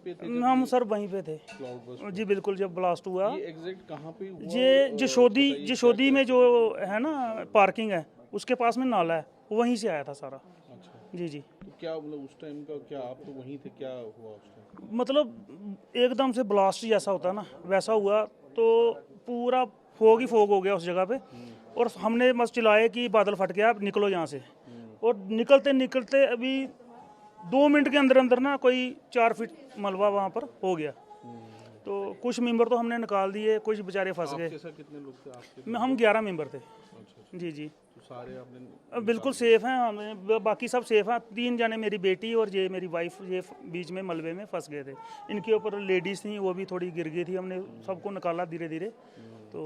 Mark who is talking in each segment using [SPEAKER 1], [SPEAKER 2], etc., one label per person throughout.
[SPEAKER 1] पे थे?
[SPEAKER 2] हम सर वहीं पे थे
[SPEAKER 1] क्लाउड बर्स्ट
[SPEAKER 2] जी, बिल्कुल। जब ब्लास्ट हुआ
[SPEAKER 1] ये एग्जैक्ट कहाँ पे हुआ?
[SPEAKER 2] ये
[SPEAKER 1] बताइए
[SPEAKER 2] जशोदी
[SPEAKER 1] क्या
[SPEAKER 2] में जो है ना पार्किंग है, उसके पास में नाला है, वहीं से आया था सारा।
[SPEAKER 1] क्या? अच्छा,
[SPEAKER 2] जी जी।
[SPEAKER 1] तो क्या मतलब उस टाइम का क्या, आप तो वहीं थे, क्या हुआ उस टाइम?
[SPEAKER 2] मतलब एकदम से ब्लास्ट जैसा होता है ना, वैसा हुआ। तो पूरा फोग ही फोग हो गया उस जगह पे। और हमने बस चिल्लाए कि बादल फट गया, अब निकलो यहाँ से। और निकलते निकलते अभी 2 मिनट के अंदर अंदर ना कोई 4 फीट मलबा वहाँ पर हो गया। तो कुछ मेंबर तो हमने निकाल दिए, कुछ बेचारे फंस गए।
[SPEAKER 1] आपके साथ कितने लोग थे आपके?
[SPEAKER 2] हम 11 मेंबर थे।
[SPEAKER 1] अच्छा,
[SPEAKER 2] जी जी।
[SPEAKER 1] तो सारे आपने
[SPEAKER 2] अब बिल्कुल सेफ हैं हमें, बाकी सब सेफ हैं। 3 जने, मेरी बेटी और ये मेरी वाइफ, ये बीच में मलबे में फंस गए थे। इनके ऊपर लेडीज़ थी, वो भी थोड़ी गिर गई थी। हमने सबको निकाला धीरे धीरे, तो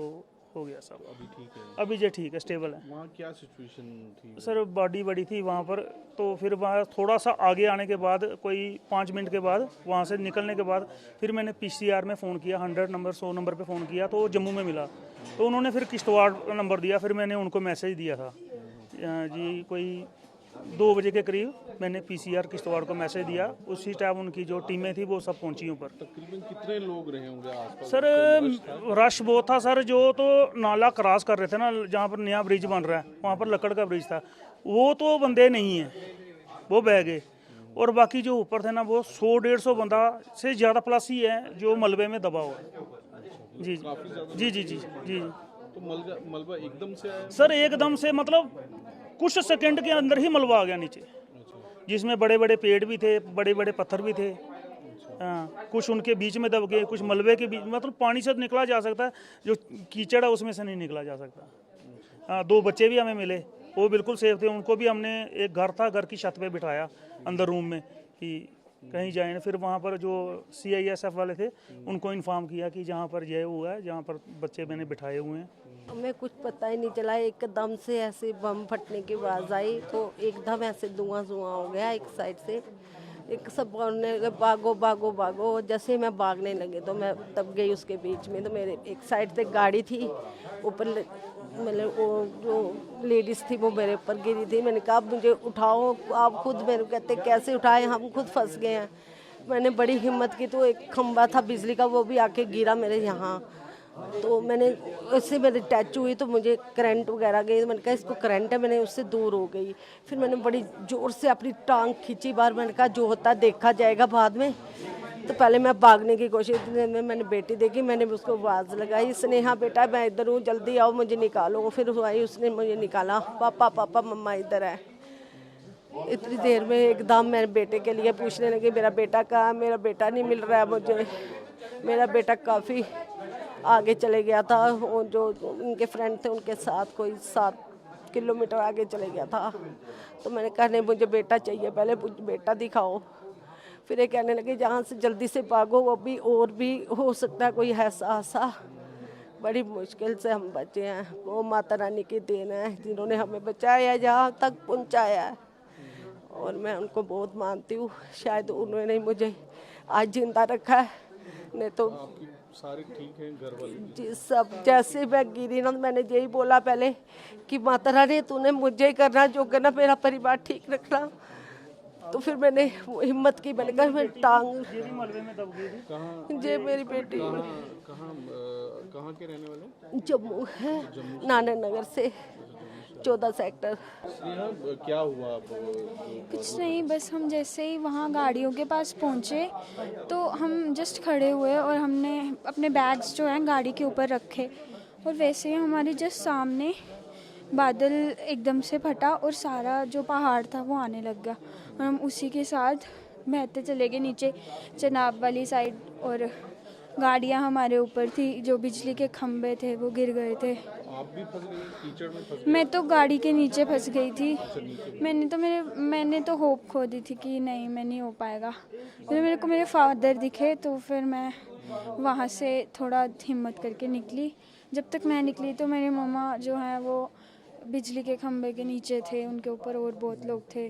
[SPEAKER 2] हो गया सब।
[SPEAKER 1] अभी ठीक है?
[SPEAKER 2] अभी ये ठीक है, स्टेबल है।
[SPEAKER 1] वहाँ क्या सिचुएशन थी?
[SPEAKER 2] सर बॉडी बड़ी थी वहाँ पर। तो फिर वहाँ थोड़ा सा आगे आने के बाद, कोई 5 मिनट के बाद, वहाँ से निकलने के बाद फिर मैंने पीसीआर में फ़ोन किया, 100 नंबर 100 नंबर पे फ़ोन किया, तो वो जम्मू में मिला। तो उन्होंने फिर किश्तवाड़ नंबर दिया। फिर मैंने उनको मैसेज दिया था जी, कोई 2 बजे के करीब मैंने पीसीआर किश्तवाड़ को मैसेज दिया। उसी टाइम उनकी जो टीमें थी वो सब पहुंची ऊपर।
[SPEAKER 1] तकरीबन कितने लोग रहे होंगे आसपास?
[SPEAKER 2] सर रश बहुत था सर। जो तो नाला क्रॉस कर रहे थे ना, जहाँ पर नया ब्रिज बन रहा है, वहाँ पर लकड़ का ब्रिज था, वो तो बंदे नहीं हैं, वो बह गए। और बाकी जो ऊपर थे ना, वो 100-150 बंदा से ज़्यादा प्लस ही है जो मलबे में दबा हुआ है। जी जी जी जी जी।
[SPEAKER 1] तो मलबा एकदम से आया?
[SPEAKER 2] सर एकदम से, मतलब कुछ सेकंड के अंदर ही मलबा आ गया नीचे, जिसमें बड़े बड़े पेड़ भी थे, बड़े बड़े पत्थर भी थे। हाँ, कुछ उनके बीच में दब गए, कुछ मलबे के बीच। मतलब पानी से निकला जा सकता है, जो कीचड़ है उसमें से नहीं निकला जा सकता। हाँ, 2 बच्चे भी हमें मिले, वो बिल्कुल सेफ थे। उनको भी हमने, एक घर था, घर की छत पे बिठाया अंदर रूम में कि कहीं जाए ना। फिर वहाँ पर जो CISF वाले थे, उनको इन्फॉर्म किया कि जहाँ पर यह हुआ है, जहाँ पर बच्चे मैंने बिठाए हुए हैं।
[SPEAKER 3] हमें कुछ पता ही नहीं चला, एकदम से ऐसे बम फटने की आवाज़ आई, तो एकदम ऐसे धुआं धुआं हो गया एक साइड से। एक सब बोलने लगे भागो भागो भागो। जैसे मैं भागने लगे तो मैं दब गई उसके बीच में। तो मेरे एक साइड से गाड़ी थी ऊपर, मतलब वो जो लेडीज़ थी वो मेरे ऊपर गिरी थी। मैंने कहा मुझे उठाओ, आप खुद। मेरे कहते कैसे उठाएं, हम खुद फंस गए हैं। मैंने बड़ी हिम्मत की, तो एक खंबा था बिजली का, वो भी आके गिरा मेरे यहाँ। तो मैंने उससे मेरी टच हुई, तो मुझे करंट वगैरह गई। तो मैंने कहा इसको करंट है, मैंने उससे दूर हो गई। फिर मैंने बड़ी ज़ोर से अपनी टांग खींची बाहर। मैंने कहा जो होता देखा जाएगा बाद में। तो पहले मैं भागने की कोशिश में, मैंने बेटी देखी, मैंने उसको आवाज़ लगाई, स्नेहा बेटा मैं इधर हूँ, जल्दी आओ मुझे निकालो। फिर वो आई, उसने मुझे निकाला, पापा पापा मम्मा इधर है। इतनी देर में एकदम मेरे बेटे के लिए पूछने लगी मेरा बेटा कहाँ है, मेरा बेटा नहीं मिल रहा है मुझे। मेरा बेटा काफ़ी आगे चले गया था, वो जो उनके फ्रेंड थे उनके साथ कोई 7 किलोमीटर आगे चले गया था। तो मैंने कहा नहीं, मुझे बेटा चाहिए, पहले मुझे बेटा दिखाओ। फिर ये कहने लगे जहाँ से जल्दी से भागो, वो भी और भी हो सकता है कोई ऐसा हादसा। बड़ी मुश्किल से हम बचे हैं, वो माता रानी की देन है जिन्होंने हमें बचाया, जहाँ तक पहुँचाया है। और मैं उनको बहुत मानती हूँ, शायद उन्होंने मुझे आज जिंदा रखा है, नहीं तो
[SPEAKER 1] सारे ठीक हैं घर वाले?
[SPEAKER 3] जी सब। जैसे मैं गिरी ना, मैंने यही बोला पहले कि माता रानी तूने मुझे ही करना जो करना, मेरा परिवार ठीक रखना। तो फिर मैंने हिम्मत की, मैंने कहा मैं टांग,
[SPEAKER 2] मलबे में दब गई थी।
[SPEAKER 1] कहाँ
[SPEAKER 3] जे मेरी बेटी
[SPEAKER 1] कहाँ के रहने वाले?
[SPEAKER 3] जम्मू है, नाना नगर से 14 सेक्टर।
[SPEAKER 1] स्नेहा, क्या हुआ अब?
[SPEAKER 4] कुछ नहीं, बस हम जैसे ही वहाँ गाड़ियों के पास पहुँचे तो हम जस्ट खड़े हुए और हमने अपने बैग्स जो हैं गाड़ी के ऊपर रखे, और वैसे ही हमारे जस्ट सामने बादल एकदम से फटा और सारा जो पहाड़ था वो आने लग गया, और हम उसी के साथ बहते चले गए नीचे चनाब वाली साइड। और गाड़ियाँ हमारे ऊपर थी, जो बिजली के खंभे थे वो गिर गए थे।
[SPEAKER 1] आप भी फंस गई कीचड़ में? फंस
[SPEAKER 4] मैं तो गाड़ी के नीचे फंस गई थी। मैंने तो होप खो दी थी कि नहीं, मैं नहीं हो पाएगा। फिर मेरे को मेरे फादर दिखे, तो फिर मैं वहाँ से थोड़ा हिम्मत करके निकली। जब तक मैं निकली तो मेरे मम्मा जो हैं वो बिजली के खंभे के नीचे थे, उनके ऊपर और बहुत लोग थे।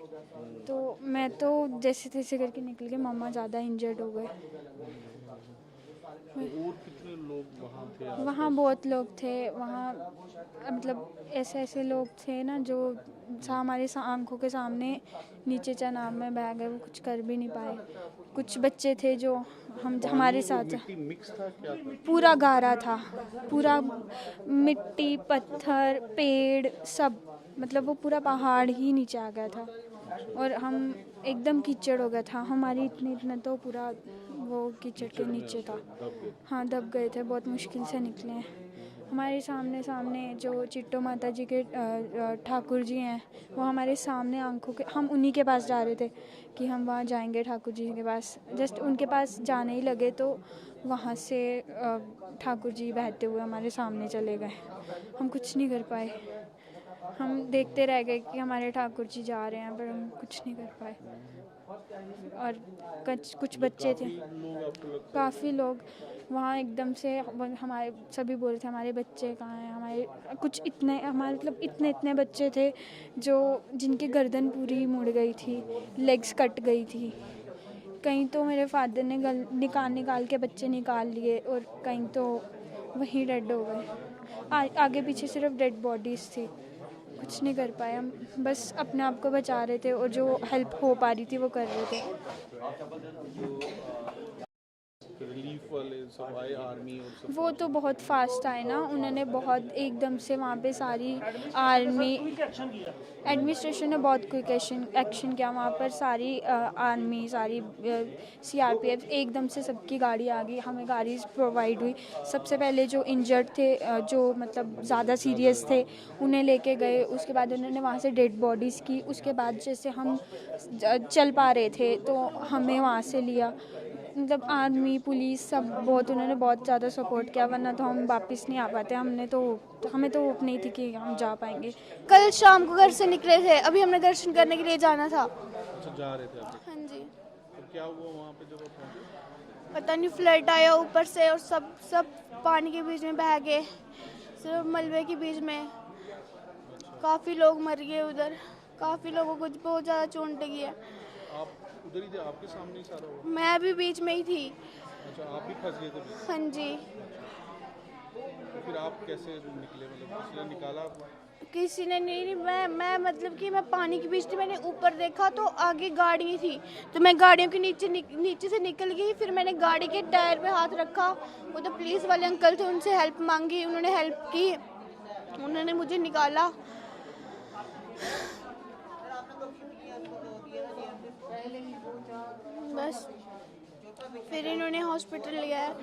[SPEAKER 4] तो मैं तो जैसे तैसे करके निकल गई, मम्मा ज़्यादा इंजर्ड हो गए।
[SPEAKER 1] और कितने लोग वहाँ थे?
[SPEAKER 4] वहाँ बहुत लोग थे। वहाँ मतलब ऐसे ऐसे लोग थे ना जो हमारे आंखों के सामने नीचे चनाब में बह गए, वो कुछ कर भी नहीं पाए। कुछ बच्चे थे जो हमारे साथ
[SPEAKER 1] मिट्टी मिक्स था क्या था?
[SPEAKER 4] पूरा गारा था, पूरा मिट्टी पत्थर पेड़ सब, मतलब वो पूरा पहाड़ ही नीचे आ गया था और हम एकदम कीचड़ हो गया था हमारी इतना तो पूरा वो कीचड़ के नीचे था। हाँ दब गए थे, बहुत मुश्किल से निकले हैं। हमारे सामने जो चिट्टो माता जी के ठाकुर जी हैं वो हमारे सामने आंखों के, हम उन्हीं के पास जा रहे थे कि हम वहाँ जाएंगे ठाकुर जी के पास, जस्ट उनके पास जाने ही लगे तो वहाँ से ठाकुर जी बहते हुए हमारे सामने चले गए। हम कुछ नहीं कर पाए, हम देखते रह गए कि हमारे ठाकुर जी जा रहे हैं पर हम कुछ नहीं कर पाए। और कुछ बच्चे थे, काफ़ी लोग वहाँ एकदम से हमारे सभी बोल रहे थे हमारे बच्चे कहाँ हैं, हमारे कुछ इतने हमारे मतलब इतने बच्चे थे जो जिनकी गर्दन पूरी मुड़ गई थी, लेग्स कट गई थी। कहीं तो मेरे फादर ने निकाल के बच्चे निकाल लिए और कहीं तो वहीं डेड हो गए। आगे पीछे सिर्फ डेड बॉडीज़ थी, कुछ नहीं कर पाए हम, बस अपने आप को बचा रहे थे और जो हेल्प हो पा रही थी वो कर रहे थे।
[SPEAKER 1] रिलीफ वाले सब आए, आर्मी और सब?
[SPEAKER 4] वो तो बहुत फास्ट आए ना, उन्होंने बहुत एकदम से वहाँ पे सारी आर्मी एडमिनिस्ट्रेशन ने बहुत क्विक एक्शन किया वहाँ पर। सारी आर्मी सारी CRPF एकदम से सबकी गाड़ी आ गई, हमें गाड़ी प्रोवाइड हुई। सबसे पहले जो इंजर्ड थे जो मतलब ज़्यादा सीरियस थे उन्हें लेके गए, उसके बाद उन्होंने वहाँ से डेड बॉडीज़ की। उसके बाद जैसे हम चल पा रहे थे तो हमें वहाँ से लिया, मतलब आर्मी पुलिस सब बहुत उन्होंने बहुत ज़्यादा सपोर्ट किया, वरना तो हम वापस नहीं आ पाते। हमें तो होप नहीं थी कि हम जा पाएंगे।
[SPEAKER 5] कल शाम को घर से निकले थे, अभी हमने दर्शन करने के लिए जाना था।
[SPEAKER 1] अच्छा, जा रहे थे आप?
[SPEAKER 5] हाँ जी।
[SPEAKER 1] तो क्या हुआ वहाँ पे जब आप पहुँचे?
[SPEAKER 5] पता नहीं फ्लड आया ऊपर से और सब पानी के बीच में बह गए, सिर्फ मलबे के बीच में। काफ़ी लोग मर गए उधर, काफ़ी लोगों को बहुत ज़्यादा चोट लगी है।
[SPEAKER 1] आप उधर ही थे, आपके सामने ही सारा हुआ?
[SPEAKER 5] मैं भी बीच में ही थी।
[SPEAKER 1] अच्छा, आप भी फंस गए थे बीच में?
[SPEAKER 5] हाँ जी।
[SPEAKER 1] तो फिर आप कैसे निकले, मतलब किसी ने निकाला आपको?
[SPEAKER 5] किसी ने नहीं, मैं मतलब कि मैं पानी के बीच थी, मैंने ऊपर देखा तो आगे गाड़ी थी तो मैं गाड़ियों के नीचे से निकल गई। फिर मैंने गाड़ी के टायर पे हाथ रखा, वो तो पुलिस वाले अंकल थे, उनसे हेल्प मांगी, उन्होंने हेल्प की, उन्होंने मुझे निकाला। बस फिर इन्होंने हॉस्पिटल लिया है।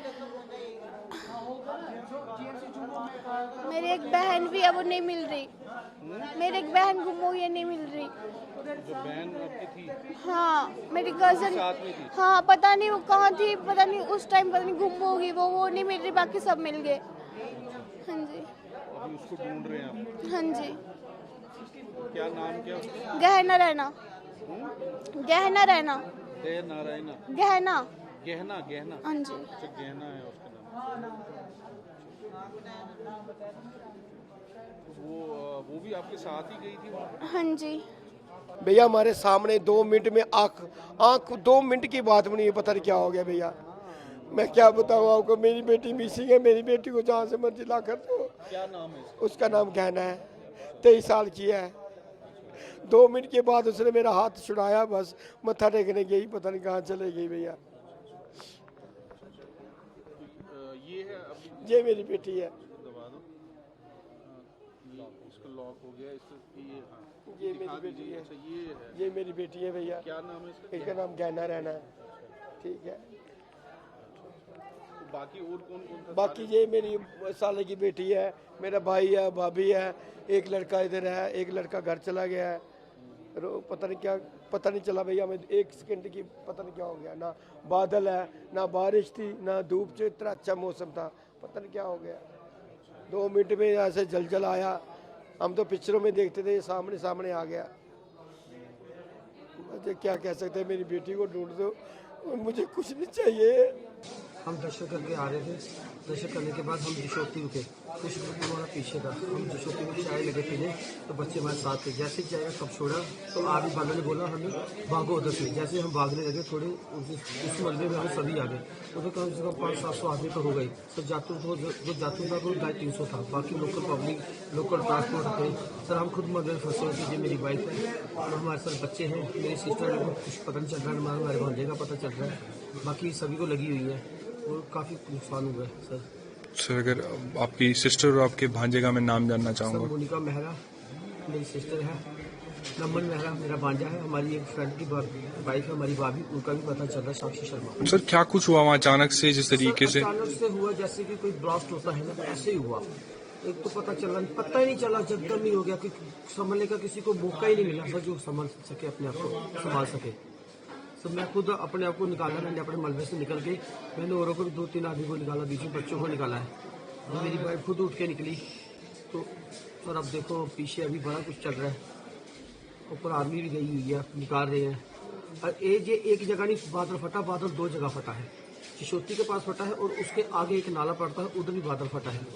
[SPEAKER 5] मेरी एक बहन भी है, वो नहीं मिल रही। मेरी एक बहन गुम हो गई है, नहीं मिल रही।
[SPEAKER 1] जो बहन आपकी थी?
[SPEAKER 5] हाँ, मेरी कजन
[SPEAKER 1] साथ में थी?
[SPEAKER 5] हाँ, पता नहीं वो कहाँ थी, पता नहीं उस टाइम, पता नहीं गुम हो गई वो नहीं मिल रही, बाकी सब मिल गए। हाँ जी।
[SPEAKER 1] अभी उसको ढूंढ रहे हैं आप?
[SPEAKER 5] हाँ जी।
[SPEAKER 1] क्या नाम क्या उसका?
[SPEAKER 5] गहना रहना। गहना रहना।
[SPEAKER 1] नारायणा?
[SPEAKER 5] गहना।
[SPEAKER 1] गहना।
[SPEAKER 5] हाँ जी।
[SPEAKER 1] अच्छा, गहना है उसका नाम। वो भी आपके साथ ही गई थी वहाँ पे?
[SPEAKER 5] हाँ जी।
[SPEAKER 6] भैया हमारे सामने 2 मिनट में आँख 2 मिनट की बात भी नहीं, पता नहीं क्या हो गया भैया। मैं क्या बताऊँ आपको, मेरी बेटी मिसिंग है, मेरी बेटी को जहाँ से मर्जी ला कर दो।
[SPEAKER 1] क्या नाम है
[SPEAKER 6] उसका नाम गहना है, 23 साल की है। 2 मिनट के बाद उसने मेरा हाथ छुड़ाया, बस मत्था टेकने गई, पता नहीं कहाँ चले गई भैया।
[SPEAKER 1] ये है अभी?
[SPEAKER 6] ये मेरी बेटी है।
[SPEAKER 1] दबा दो। इसका लॉक हो गया।
[SPEAKER 6] ये मेरी बेटी है।
[SPEAKER 1] अच्छा, ये है?
[SPEAKER 6] ये मेरी बेटी है भैया।
[SPEAKER 1] क्या नाम है इसका?
[SPEAKER 6] इसका नाम गहना रहना है। ठीक है।
[SPEAKER 1] तो बाकी और कौन था?
[SPEAKER 6] बाकी ये मेरी साले की बेटी है, मेरा भाई है, भाभी है, एक लड़का इधर है, एक लड़का घर चला गया है। पता नहीं चला भैया, हमें 1 सेकंड की पता नहीं क्या हो गया। ना बादल है, ना बारिश थी, ना धूप, जो इतना अच्छा मौसम था, पता नहीं क्या हो गया। 2 मिनट में ऐसे जलजल आया, हम तो पिक्चरों में देखते थे, सामने आ गया। मुझे क्या कह सकते हैं, मेरी बेटी को ढूंढ दो, मुझे कुछ नहीं चाहिए।
[SPEAKER 7] हम दर्शन करके आ रहे थे। दर्शन करने के बाद हम जशोती रुके, कुछ ग्रुप हमारा पीछे था। हम जशोती में चाय लगे पीने, तो बच्चे हमारे साथ थे। जैसे ही चाय का कप छोड़ा तो आगे वालों ने बोला हमें भागो उधर से। जैसे हम भागने लगे थोड़े उस मलबे में हम सभी आ गए। उधर कम से कम 500-700 आदमी तो हो गई। तो जातू जो जातू था वो 250-300 था। बाकी लोकल पब्लिक, लोकल ट्रांसपोर्ट थे। सर हम खुद मलबे में फंसे होते। जो मेरी वाइफ है और हमारे साथ बच्चे हैं, मेरी सिस्टर को कुछ पता नहीं चल रहा है, हमारे भांजे का पता चल रहा है, बाकी सभी को लगी हुई है और काफ़ी नुकसान हुआ है सर।
[SPEAKER 8] सर अगर आपकी सिस्टर और आपके भांजे का मैं नाम जानना
[SPEAKER 7] सर
[SPEAKER 8] चाहूँगा।
[SPEAKER 7] मोनिका मेहरा मेरी सिस्टर है, नमन मेहरा मेरा भांजा है, हमारी एक फ्रेंड की वाइफ है, हमारी भाभी, उनका भी पता चल रहा है, साक्षी शर्मा।
[SPEAKER 8] सर क्या कुछ हुआ वहाँ अचानक से जिस तरीके से?
[SPEAKER 7] अचानक से हुआ जैसे कि कोई ब्लास्ट होता है ना, ऐसे ही हुआ। एक तो पता ही नहीं चला, जगदम ही हो गया कि संभलने का किसी को मौका ही नहीं मिला सर, जो संभल सके, अपने आप को संभाल सके। तो मैं खुद अपने आप को निकाला, मैंने अपने मलबे से निकल के मैंने औरों को भी 2-3 आदमी को निकाला, बीच में बच्चों को निकाला है। और मेरी वाइफ खुद उठ के निकली। तो सर अब देखो पीछे अभी बड़ा कुछ चल रहा है, ऊपर आर्मी भी गई हुई है, निकाल रहे हैं। और ये एक जगह नहीं बादल फटा, बादल 2 जगह फटा है। चिशोती के पास फटा है और उसके आगे एक नाला पड़ता है, उधर भी बादल फटा है।